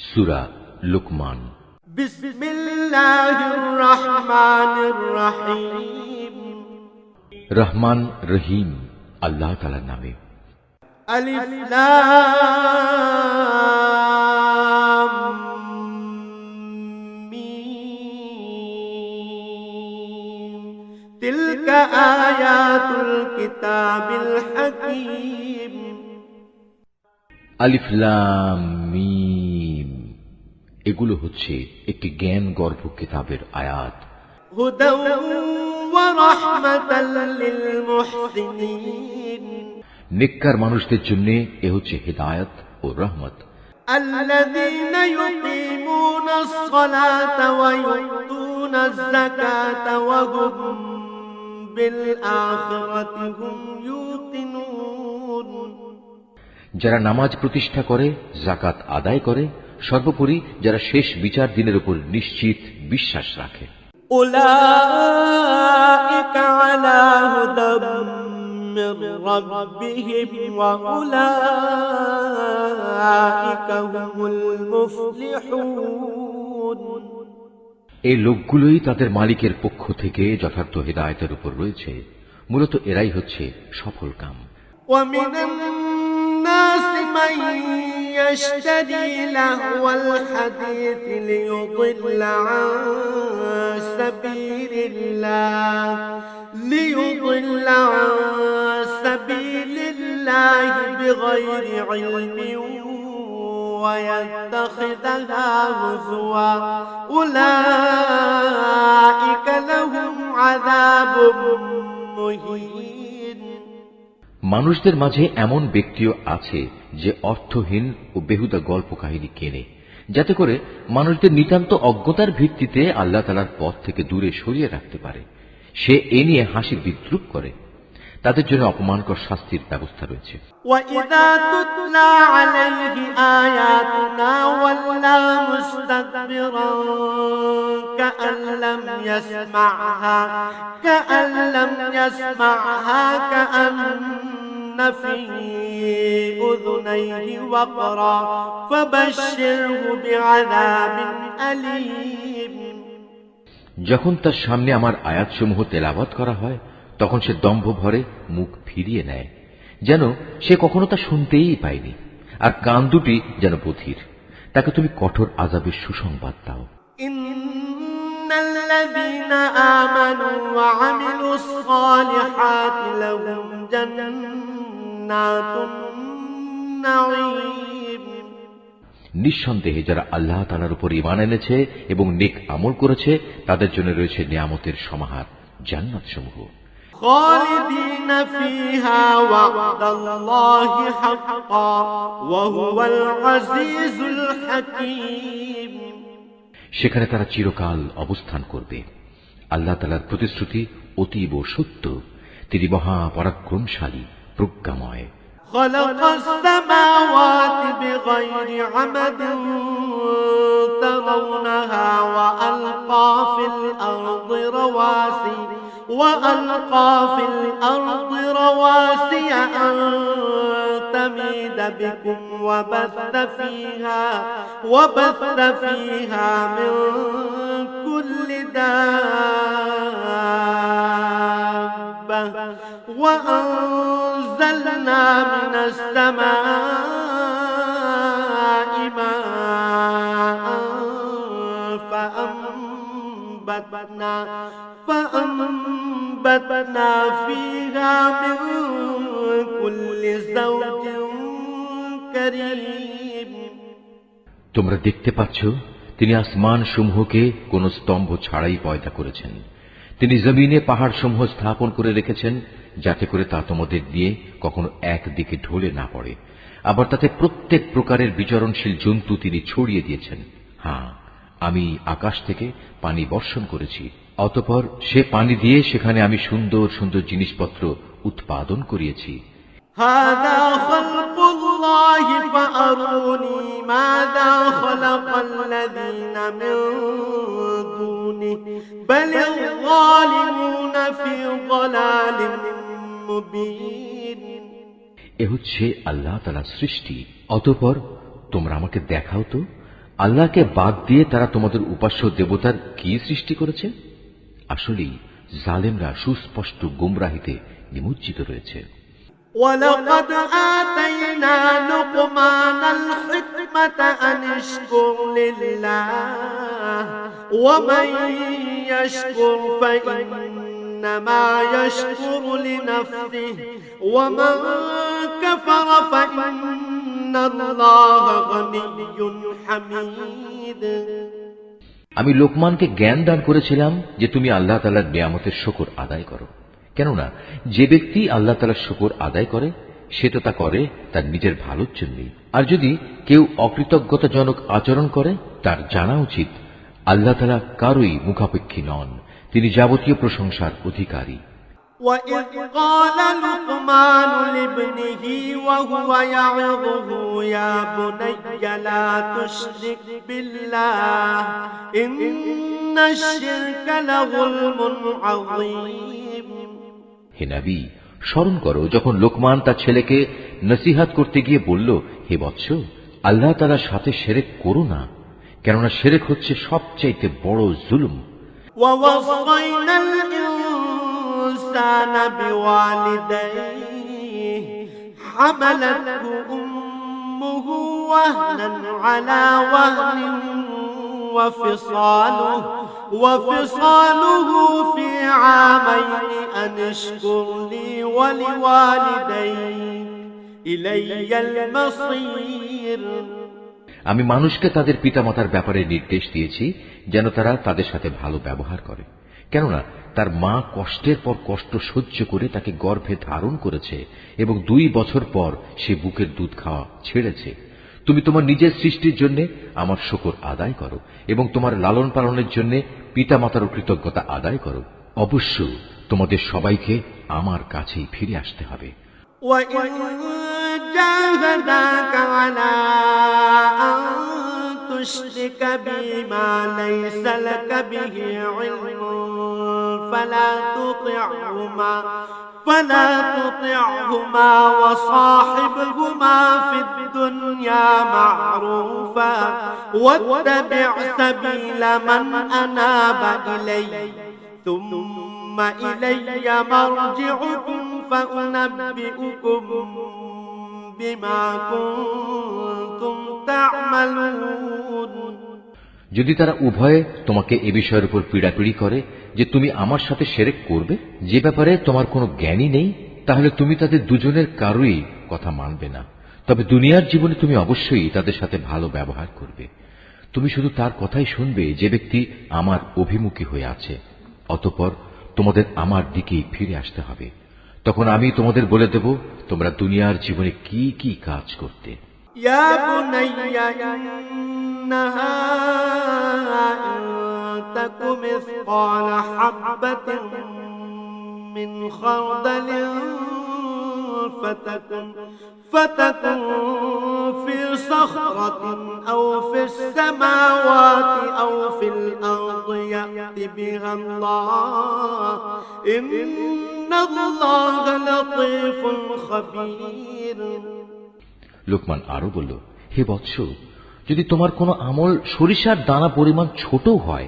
সূরা লুকমান। বিসমিল্লাহির রহমানির রহিম। রহমান রহিম আল্লাহ তাআলার নামে। আলিফ লাম মিম। তিলকা আয়াতুল কিতাবিল হাকীম। আলিফ লাম মিম, এগুলো হচ্ছে একটি জ্ঞান গর্ভ কিতাবের আয়াত। হুদাও ওয়া রাহমাতাল লিল মুহসিনিন। নেককার মানুষদের জন্য এ হচ্ছে হিদায়াত ও রহমত। আল্লাযীনা ইউকিমুনাস সালাতা ওয়া ইউতুনাজ যাকাতা ওয়া হুম বিল আখিরাতি হুম ইউকিনুন। যারা নামাজ প্রতিষ্ঠা করে, যাকাত আদায় করে, সর্বোপরি যারা শেষ বিচার দিনের উপর নিশ্চিত বিশ্বাস রাখে। উলাইকা আলা হুদাম মির রাব্বিহিম ওয়া উলাইকা হুমুল মুফলিহুন। এই লোকগুলোই তাদের মালিকের পক্ষ থেকে যথার্থ হিদায়াতের উপর রয়েছে। মূলত এরাই হচ্ছে সফল কাম। ومن الناس من يشتري لهو الحديث ليضل عن سبيل الله بغير علم ويتخذها هزوا أولئك لهم عذاب مهين। মানুষদের মাঝে এমন ব্যক্তিও আছে যে অর্থহীন ও বেহুদা গল্প কাহিনী কেনে, যাতে করে মানুষদের নিতান্ত অজ্ঞতার ভিত্তিতে আল্লাহ তাআলার পথ থেকে দূরে সরিয়ে রাখতে পারে। সে এ নিয়ে হাসির বিদ্রূপ করে। তাদের জন্য অপমানকর শাস্তির ব্যবস্থা রয়েছে। وَإِذَا تُتْلَى عَلَيْهِ آيَاتُنَا وَلَّى مُسْتَكْبِرًا كَأَن لَّمْ يَسْمَعْهَا كَأَنَّ فِي أُذُنَيْهِ وَقْرًا فَبَشِّرْهُ بِعَذَابٍ أَلِيمٍ। যখন তার সামনে আমার আয়াতসমূহ তেলাওয়াত করা হয়, তখন সে দম্ভ ভরে মুখ ফিরিয়ে নেয়, যেন সে কখনো তা শুনতেই পায়নি, আর কান দুটি যেন বধির। তাকে তুমি কঠোর আযাবের সুসংবাদ দাও। ইন্নাল্লাযীনা আমানু ওয়া আমিলুস সালিহাতি লাহুম জান্নাতুন নাঈম। নিঃসন্দেহে যারা আল্লাহ তাআলার উপর ঈমান এনেছে এবং নেক আমল করেছে, তাদের জন্য রয়েছে নিয়ামতের সমাহার, জান্নাতসমূহ। খালিদিনা ফিহা ওয়া'দাল্লাহি হাক্কা ওয়া হুয়াল আজিজুল হাকীম। সেখানে তারা চিরকাল অবস্থান করবে। আল্লাহ তাআলার প্রতিশ্রুতি অতীব সত্য। তিনি মহা পরাক্রমশালী, প্রজ্ঞাময়। খালাকাস সামাওয়াতি বিগাইরি আমাদিন তারাউনাহা ওয়া আলকা ফিল আরদি রাওয়াসি আন তামিদা বিকুম ওয়া বাথা ফিহা মিন কুল্লি দাব্বাহ ওয়া أنزلنا من السماء ماء فأنبتنا فيها من كل زوج كريم। তোমরা দেখতে পাচ্ছ, তিনি আসমান সমূহকে কোন স্তম্ভ ছাড়াই পয়দা করেছেন। তিনি জমিনে পাহাড় সমূহ স্থাপন করে রেখেছেন, যাতে করে তা তোমাদের দিয়ে কখনো একদিকে ঢলে না পড়ে। আবার তাতে প্রত্যেক প্রকারের বিচরণশীল জন্তু তিনি ছড়িয়ে দিয়েছেন। হ্যাঁ, আমি আকাশ থেকে পানি বর্ষণ করেছি, অতঃপর সে পানি দিয়ে সেখানে আমি সুন্দর সুন্দর জিনিসপত্র উৎপাদন করিয়েছি। هذا خلق الله فأروني ماذا خلق الذين من دونه بل الظالمون في ضلال مبين। এ হচ্ছে আল্লাহ তাআলার সৃষ্টি। অতঃপর তোমরা আমাকে দেখাও তো, আল্লাহকে বাদ দিয়ে তারা তোমাদের উপাস্য দেবতার কি সৃষ্টি করেছে? আসলেই জালেমরা সুস্পষ্ট গুমরাহিতে নিমজ্জিত রয়েছে। ولقد آتينا لقمان الحكمة أن اشكر لله ومن يشكر فإنما يشكر لنفسه ومن كفر فإن الله غني حميد। আমি লোকমানকে জ্ঞান দান করেছিলাম যে তুমি আল্লাহ তাআলার নিয়ামতের শুকর আদায় করো, কেননা যে ব্যক্তি আল্লাহ তাআলার শুকর আদায় করে সে তো তা করে তার নিজের ভালোর জন্যই। আর যদি কেউ অকৃতজ্ঞতাজনক আচরণ করে তার জানা উচিত আল্লাহ তাআলা কারোই মুখাপেক্ষী নন, তিনি যাবতীয় প্রশংসার অধিকারী। وَإِذْ قَالَ لُقْمَانُ لِابْنِهِ وَهُوَ يَعِظُهُ يَا بُنَيَّ لَا تُشْرِكْ بِاللَّهِ إِنَّ الشِّرْكَ لَظُلْمٌ عَظِيمٌ। হে নবী, স্মরণ করো যখন লোকমান তার ছেলেকে নসিহত করতে গিয়ে বলল, হে বৎস, আল্লাহ তাআলার সাথে শিরক করো না, কেননা শিরক হচ্ছে সবচাইতে বড় জুলুম। وَوَصَّيْنَا الْإِنسَانَ بِوَالِدَيْهِ حَمَلَتْهُ أُمُّهُ وَهْنًا عَلَى وَهْنٍ وفصاله في عامين أن اشكر لي ولوالديك إلي المصير। আমি মানুষকে তাদের পিতামাতার ব্যাপারে নির্দেশ দিয়েছি যেন তারা তাদের সাথে ভালো ব্যবহার করে, কেননা তার মা কষ্টের পর কষ্ট সহ্য করে তাকে গর্ভে ধারণ করেছে এবং 2 বছর পর সে বুকের দুধ খাওয়া ছেড়েছে। তুমি তোমার নিজের সৃষ্টির জন্য আমার শুকর আদায় করো এবং তোমার লালন পালনের জন্য পিতামাতার কৃতজ্ঞতা আদায় করো। অবশ্য তোমাদের সবাইকে আমার কাছেই ফিরে আসতে হবে। وَإِن جَاهَدَاكَ عَلَىٰ أَن تُشْرِكَ بِي مَا لَيْسَ لَكَ بِهِ عِلْمٌ فلا تطعهما وصاحبهما في الدنيا معروفا واتبع سبيل من أناب إلي ثم إلي مرجعكم فأنبئكم بما كنتم تعملون। যদি তারা উভয়ে তোমাকে এ বিষয়ের উপর পীড়াপিড়ি করে যে তুমি আমার সাথে শিরক করবে, যে ব্যাপারে তোমার কোনো জ্ঞানই নেই, তাহলে তুমি তাদের দুজনের কারোই কথা মানবে না। তবে দুনিয়ার জীবনে তুমি অবশ্যই তাদের সাথে ভালো ব্যবহার করবে। তুমি শুধু তার কথাই শুনবে যে ব্যক্তি আমার অভিমুখী হয়ে আছে। অতঃপর তোমাদের আমার দিকেই ফিরে আসতে হবে। তখন আমি তোমাদের বলে দেব তোমরা দুনিয়ার জীবনে কি কি কাজ করতে। ইয়া বুনাইয়া ইন্নাহা ইন তাকু মিসকালা হাববাতিন মিন খারদালিন فتكن في صخرة أو في السماوات أو في الأرض يأت بها الله إن الله لطيف خبير। লোকমান আরো বলল, হে বৎস, যদি তোমার কোনো আমল সরিষার দানা পরিমাণ ছোট হয়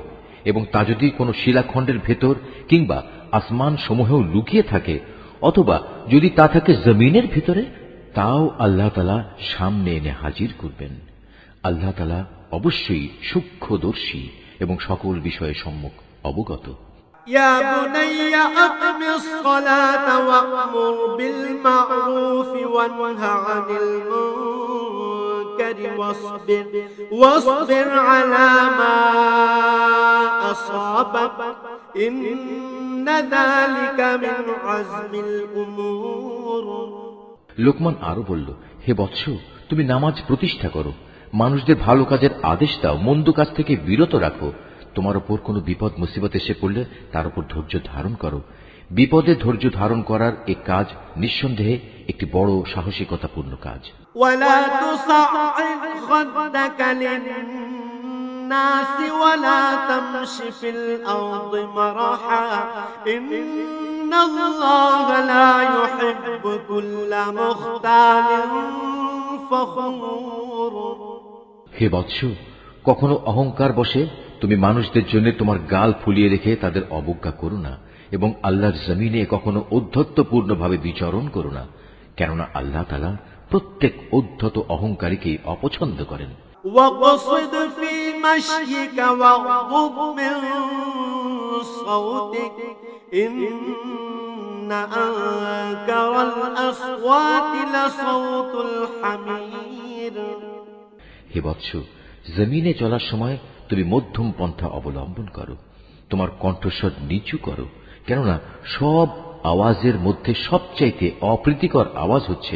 এবং তা যদি কোনো শিলাখণ্ডের ভেতর কিংবা আসমান সমূহেও লুকিয়ে থাকে, অথবা যদি তা থাকে জমিনের ভিতরে, তাও আল্লাহ তাআলা সামনে এনে হাজির করবেন। আল্লাহ তাআলা অবশ্যই সূক্ষ্মদর্শী এবং সকল বিষয়ে সম্যক অবগত। يا بني أقم الصلاة وأمر بالمعروف وانه عن المنكر واصبر على ما أصابك إن ذلك من عزم الأمور। লোকমান আরো বলল, হে বৎস, তুমি নামাজ প্রতিষ্ঠা করো, মানুষদের ভালো কাজের আদেশ দাও, মন্দ কাজ থেকে বিরত রাখো। তোমার উপর কোনো বিপদ মুসিবত এসে পড়লে তার উপর ধৈর্য ধারণ করো। বিপদে ধৈর্য ধারণ করার এই কাজ নিঃসন্দেহে একটি বড় সাহসিকতাপূর্ণ কাজ। ولا تصعد خدك للناس ولا تمش في الأرض مرحا إن الله لا يحب كل مختال فخور। হে বৎস, কখনো অহংকার বশে তুমি মানুষদের জন্য তোমার গাল ফুলিয়ে রেখে তাদের অবজ্ঞা করো না, এবং আল্লাহর জমিনে কখনো ঔদ্ধত্যপূর্ণভাবে বিচরণ করো না, কেননা আল্লাহ তাআলা প্রত্যেক ঔদ্ধত অহংকারীকে অপছন্দ করেন। واقصد في مشيك واغضض من صوتك إن أنكر الأصوات لصوت الحمير। হে বৎস, জমিনে চলার সময় তুমি মধ্যম পন্থা অবলম্বন করো, তোমার কণ্ঠস্বর নিচু করো, কেননা সব আওয়াজের মধ্যে সবচাইতে অপ্রীতিকর আওয়াজ হচ্ছে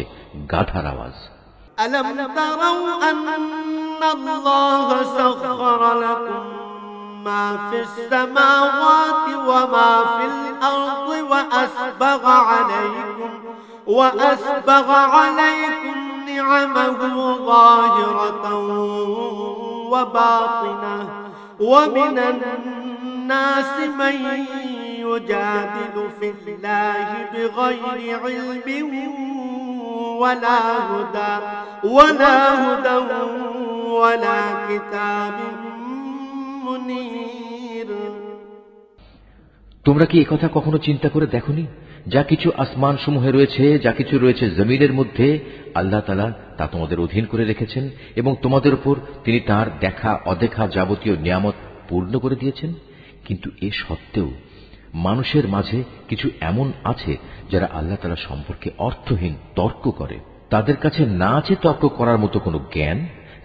গাধার আওয়াজ। ألم تروا أن الله سخر لكم ما في السماوات وما في الأرض وأسبغ عليكم نعمه ظاهرة وباطنة ومن الناس من يجادل في الله بغير علم ولا هدى ولا كتاب منير। তোমরা কি একথা কখনো চিন্তা করে দেখোনি? যা কিছু আসমান সমূহে রয়েছে, যা কিছু রয়েছে জমিনের মধ্যে, আল্লাহ তাআলা তা তোমাদের অধীন করে রেখেছেন, এবং তোমাদের উপর তিনি তার দেখা অদেখা যাবতীয় নিয়ামত পূর্ণ করে দিয়েছেন। কিন্তু এ সত্ত্বেও মানুষের মাঝে কিছু এমন আছে যারা আল্লাহ তাআলা সম্পর্কে অর্থহীন তর্ক করে। তাদের কাছে না আছে তর্ক করার মতো কোনো জ্ঞান,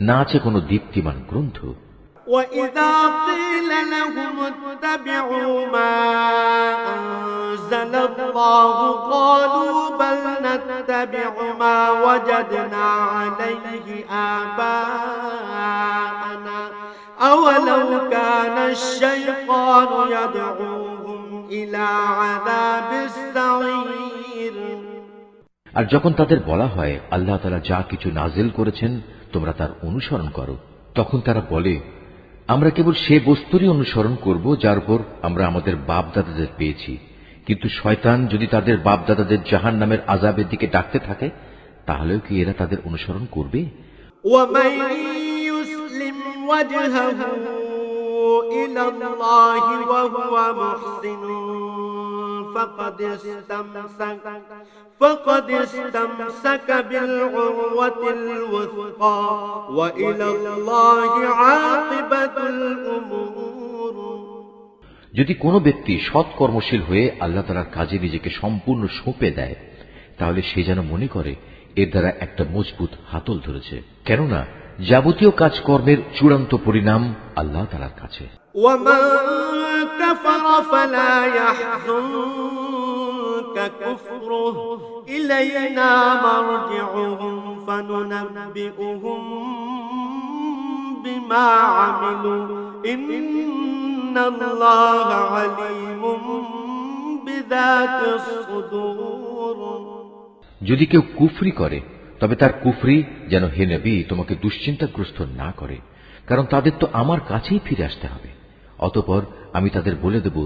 না আছে কোনো দীপ্তিমান গ্রন্থ। وَإِذَا قِيلَ لَهُمُ اتَّبِعُوا مَا أَنزَلَ اللَّهُ قَالُوا بَلْ نَتَّبِعُ مَا وَجَدْنَا عَلَيْهِ آبَاءَنَا أَوَلَوْ كَانَ الشَّيْطَانُ يَدْعُوهُمْ إِلَى عَذَابِ السَّعِيرِ। আর যখন তাদের বলা হয় আল্লাহ তাআলা যা কিছু নাজিল করেছেন তোমরা তার অনুসরণ করো, তখন তারা বলে আমরা কেবল সে বস্তুরই অনুসরণ করব যার উপর আমরা আমাদের বাপ দাদাদের পেয়েছি। কিন্তু শয়তান যদি তাদের বাপ দাদাদের জাহান্নামের আযাবের দিকে ডাকতে থাকে, তাহলেও কি এরা তাদের অনুসরণ করবে? وَمَن يُسْلِمْ وَجْهَهُ إِلَى اللَّهِ وَهُوَ مُحْسِنٌ فقد استمسك بالعروة الوثقى وإلى الله عاقبة الأمور। যদি কোনো ব্যক্তি সৎ কর্মশীল হয়ে আল্লাহ তাআলার কাজে নিজেকে সম্পূর্ণ সঁপে দেয়, তাহলে সে যেন মনে করে এর দ্বারা একটা মজবুত হাতল ধরেছে, কেননা যাবতীয় কাজকর্মের চূড়ান্ত পরিণাম আল্লাহ তাআলার কাছে। ومن كفر فلا يحزنك كفره إلينا مرجعهم فننبئهم بما عملوا إن الله عليم بذات الصدور। যদি কেউ কুফরি করে তবে তার কুফরি যেন হে নবী তোমাকে দুশ্চিন্তাগ্রস্ত না করে, কারণ তাদের তো আমার কাছেই ফিরে আসতে হবে। অতঃপর আমি তাদের বলে দেব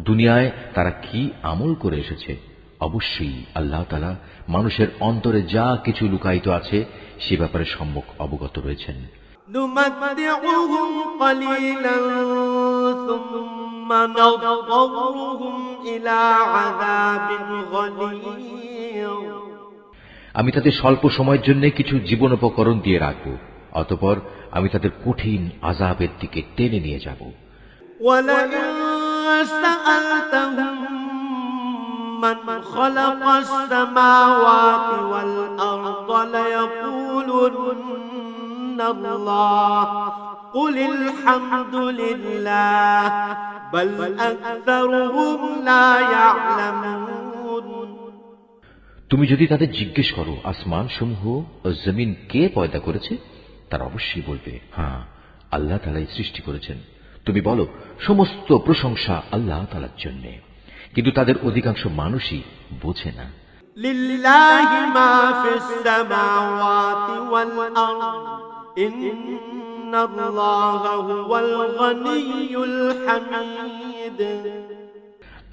দুনিয়ায় তারা কি আমল করে এসেছে। অবশ্যই আল্লাহ তাআলা মানুষের অন্তরে যা কিছু লুকায়িত আছে সে ব্যাপারে সম্যক অবগত রয়েছেন। نمتعهم قليلا ثم نضطرهم إلى عذاب غليظ। আমি তাদের স্বল্প সময়ের জন্য কিছু জীবনোপকরণ দিয়ে রাখব, অতঃপর আমি তাদের কঠিন আযাবের দিকে টেনে নিয়ে যাব। وَلَئِن سَأَلْتَهُم مَّنْ خَلَقَ السَّمَاوَاتِ وَالْأَرْضَ لَيَقُولُنَّ اللَّهُ قُلِ الْحَمْدُ لِلَّهِ بَلْ أَكْثَرُهُمْ لَا يَعْلَمُونَ। তুমি যদি তাদের জিজ্ঞেস করো আসমান সমূহ ও জমিন কে পয়দা করেছে, তারা অবশ্যই বলবে হ্যাঁ, আল্লাহ তাআলাই সৃষ্টি করেছেন। তুমি বলো সমস্ত প্রশংসা আল্লাহ তাআলার জন্য, কিন্তু তাদের অধিকাংশ মানুষই বোঝে না। লিল্লাহি মা ফিস সামাওয়াতি ওয়াল আরদ ইন্নাল্লাহা হুয়াল গনিয়্যুল হামিদ।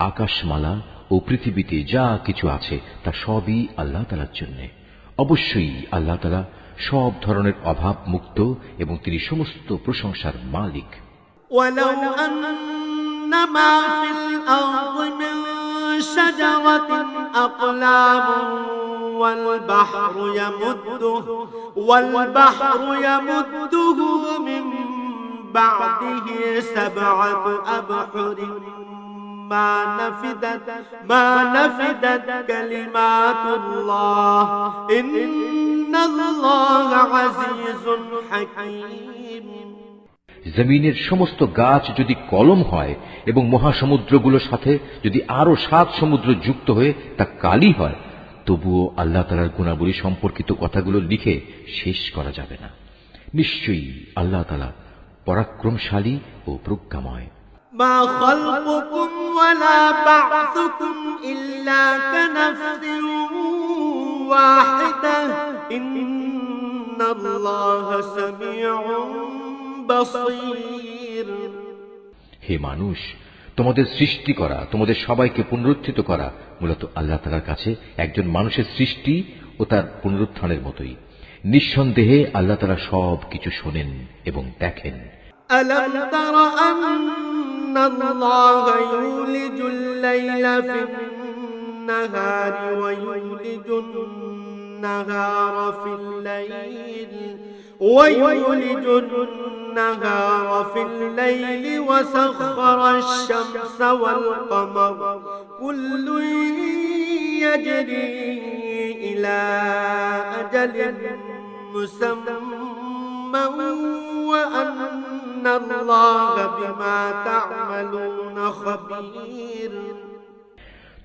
আকাশমালা ও পৃথিবীতে যা কিছু আছে তা সবই আল্লাহ তাআলার জন্য। অবশ্যই আল্লাহ তাআলা সব ধরনের অভাব মুক্ত এবং তিনি সমস্ত প্রশংসার মালিক। ولو أن ما في الأرض من شجرة أقلام والبحر يمده من بعده 7 أبحر ما نفدت كلمات الله إن الله عزيز حكيم। জমিনের সমস্ত গাছ যদি কলম হয় এবং মহাসমুদ্রগুলোর সাথে যদি আরো 7 সমুদ্র যুক্ত হয়ে তা কালি হয়, তবুও আল্লাহ তাআলার গুণাবলী সম্পর্কিত কথাগুলো লিখে শেষ করা যাবে না। নিশ্চয়ই আল্লাহ তাআলা পরাক্রমশালী ও প্রজ্ঞাময়। ما خلقكم ولا بعثكم إلا كنفس واحدة إن الله سميع بصير। হে মানুষ, তোমাদের সৃষ্টি করা, তোমাদের সবাইকে পুনরুত্থিত করা মূলত আল্লাহ তাআলার কাছে একজন মানুষের সৃষ্টি ও তার পুনরুত্থানের মতোই। নিঃসন্দেহে আল্লাহ তাআলা সব কিছু শোনেন এবং দেখেন। ألم تر أن الله يولج الليل في النهار ويولج النهار في الليل وسخر الشمس والقمر كل يجري إلى أجل مسمى وأن الله بما تعملون خبير।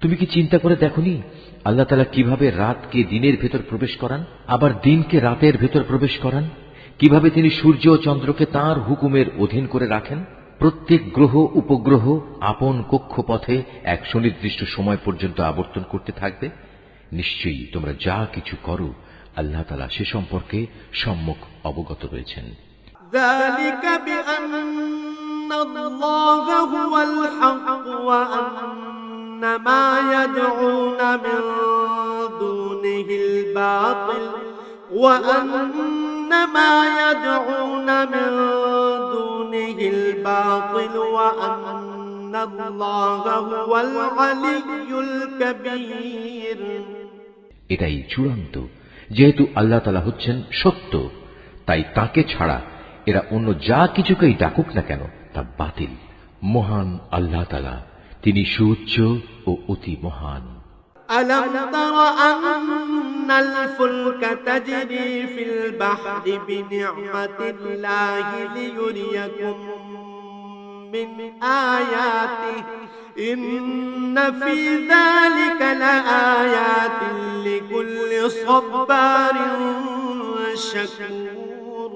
তুমি কি চিন্তা করে দেখনি আল্লাহ তাআলা কিভাবে রাতকে দিনের ভেতর প্রবেশ করান, আবার দিনকে রাতের ভেতর প্রবেশ করান? কিভাবে তিনি সূর্য ও চন্দ্রকে তাঁর হুকুমের অধীন করে রাখেন? প্রত্যেক গ্রহ উপগ্রহ আপন কক্ষপথে এক সুনির্দিষ্ট সময় পর্যন্ত আবর্তন করতে থাকবে। নিশ্চয়ই তোমরা যা কিছু করো আল্লাহ তাআলা সে সম্পর্কে সম্যক অবগত রয়েছেন। ذلك بأن الله هو الحق وأن ما يدعون من دونه الباطل وأن الله هو العلي الكبير। এটাই চূড়ান্ত, যেহেতু আল্লাহ তাআলা হচ্ছেন সত্য, তাই তাকে ছাড়া এরা অন্য যা কিছুকেই ডাকুক না কেন তা বাতিল। মহান আল্লাহ তাআলা, তিনি সুউচ্চ ও অতি মহান। ألم تر أن الفلك تجري في البحر بنعمة الله ليريكم من آياته إن في ذلك لآيات لكل صبار شكور।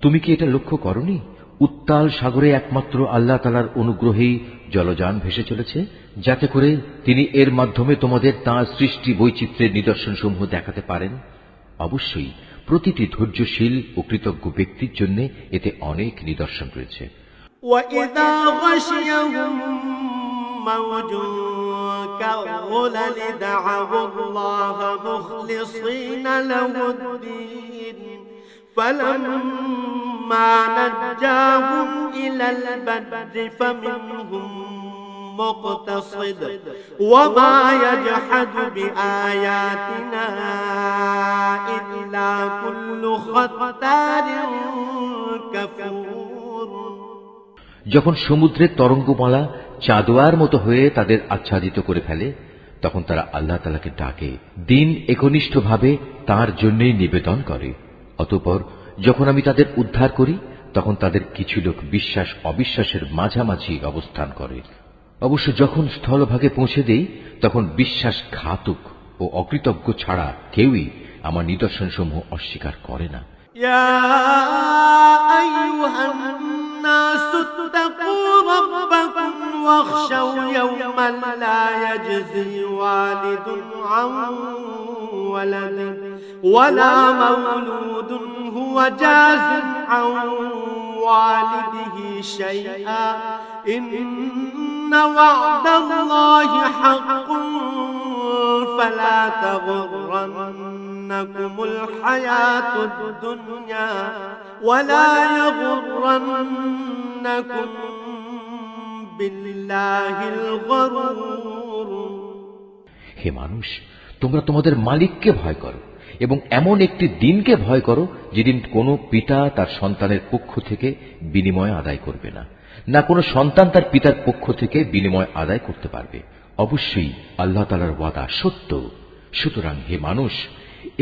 তুমি কি এটা লক্ষ্য করনি? উত্তাল সাগরে একমাত্র আল্লাহ তাআলার অনুগ্রহেই জলযান ভেসে চলেছে, যাতে করে তিনি এর মাধ্যমে তোমাদের তাঁর সৃষ্টি বৈচিত্র্যের নিদর্শনসমূহ দেখাতে পারেন। অবশ্যই প্রতিটি ধৈর্যশীল ও কৃতজ্ঞ ব্যক্তির জন্য এতে অনেক নিদর্শন রয়েছে। وَإِذَا غَشِيَهُم مَّوْجٌ كَالظُّلَلِ دَعَوُا اللَّهَ مُخْلِصِينَ لَهُ الدِّينَ فَلَمَّا نَجَّاهُمْ إِلَى الْبَرِّ فَمِنْهُم مُّقْتَصِدٌ وَمَا يَجْحَدُ بِآيَاتِنَا إِلَّا كُلُّ خَتَّارٍ كَفُورٍ। যখন সমুদ্রের তরঙ্গমালা চাঁদোয়ার মতো হয়ে তাদের আচ্ছাদিত করে ফেলে, তখন তারা আল্লাহ তাআলাকে ডাকে, দিন একনিষ্ঠভাবে তার জন্যই নিবেদন করে। অতঃপর যখন আমি তাদের উদ্ধার করি, তখন তাদের কিছু লোক বিশ্বাস অবিশ্বাসের মাঝামাঝি অবস্থান করে। অবশ্য যখন স্থলভাগে পৌঁছে দেই, তখন বিশ্বাসঘাতক ও অকৃতজ্ঞ ছাড়া কেউই আমার নিদর্শনসমূহ অস্বীকার করে না। يا أيها الناس اتقوا ربكم واخشوا يوما لا يجزي والد عن ولده ولا مولود هو جاز عن والده شيئا إن وعد الله حق فلا تغرن تغرنكم الحياة الدنيا ولا يغرنكم بالله الغرور হে মানুষ, তোমরা তোমাদের মালিককে ভয় করো এবং এমন একটি দিনকে ভয় করো যেদিন কোনো পিতা তার সন্তানের পক্ষ থেকে বিনিময় আদায় করবে না, না কোনো সন্তান তার পিতার পক্ষ থেকে বিনিময় আদায় করতে পারবে। অবশ্যই আল্লাহ তাআলার ওয়াদা সত্য। সুতরাং হে মানুষ,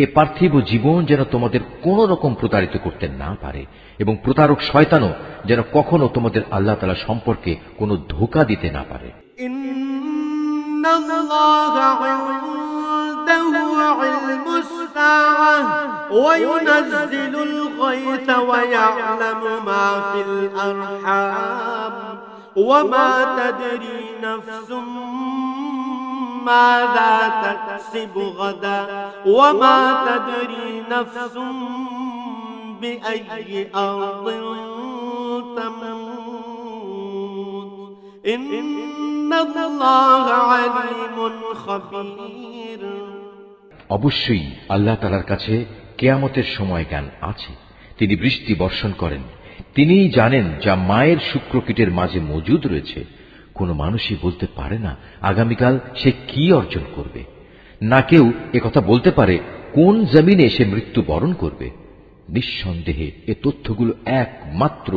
এ পার্থিব জীবন যেন তোমাদের কোন রকম প্রতারিত করতে না পারে এবং প্রতারক শয়তানও যেন কখনো তোমাদের আল্লাহ তাআলা সম্পর্কে কোনো ধোঁকা দিতে না পারে। ইন্নাল্লাহা ইনদাহু ইলমুস সাআহ ওয়া ইউনাজ্জিলুল গায়থা ওয়া ইয়া'লামু মা ফিল আরহাম ওয়া মা তাদরি নাফসুম ماذا تكسب غدا وما تدري نفس بأي أرض تموت إن الله عليم خبير অবশ্যই আল্লাহ তাআলার কাছে কিয়ামতের সময় জ্ঞান আছে। তিনি বৃষ্টি বর্ষণ করেন, তিনিই জানেন যা মায়ের শুক্রকীটের মাঝে মজুদ রয়েছে। কোনো মানুষই বলতে পারে না আগামীকাল সে কি অর্জন করবে, না কেউ একথা বলতে পারে কোন জমিনে সে মৃত্যু বরণ করবে। নিঃসন্দেহে এ তথ্যগুলো একমাত্র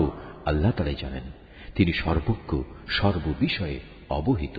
আল্লাহ তাআলাই জানেন। তিনি সর্বজ্ঞ, সর্ববিষয়ে অবহিত।